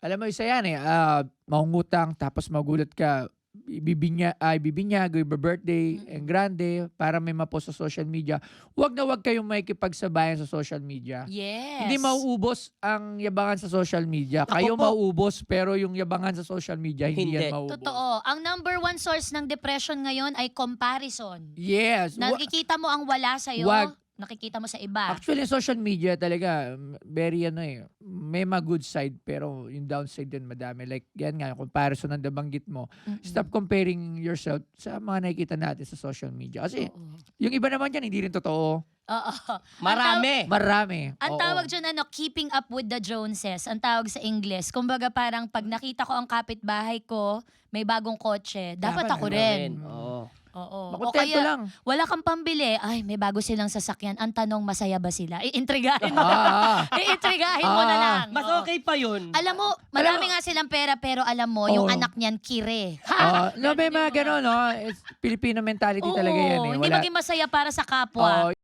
Alam mo, isa yan eh, mangungutang tapos magulat ka, ibibinyag, birthday, Mm. en grande, para may mapost sa social media. Huwag na huwag kayong makikipagsabayan sa social media. Hindi Yes. mauubos ang yabangan sa social media. Ako Kayo po. mauubos, pero yung yabangan sa social media, hindi yan Hindi. mauubos. Totoo. Ang number one source ng depression ngayon ay comparison. Yes. Nakikita mo ang wala sa'yo, Wag. nakikita mo sa iba. Actually, social media talaga, very may mga good side, pero yung downside din madami. Like, yan nga, yung comparison ng nabanggit mo. Mm-mm. Stop comparing yourself sa mga nakikita natin sa social media. Kasi, Oo. yung iba naman yan, hindi rin totoo. Oo. Marami. Marami. Ang Oo. tawag dyan, keeping up with the Joneses. Ang tawag sa English. Kumbaga parang pag nakita ko ang kapitbahay ko, may bagong kotse, dapat Dapat ako meron rin. Oo. Oo. O Makontento kaya, lang. wala kang pambili, ay, may bago silang sasakyan. Ang tanong, masaya ba sila? Iintrigahin mo. Iintrigahin mo na lang. Mas Oo. okay pa yun. Alam mo, marami nga silang pera, pero alam mo, yung Oo. anak niyan, kire. No, may mga gano'n, no? It's Filipino mentality talaga yan eh. Hindi Wala, maging masaya para sa kapwa. Oo,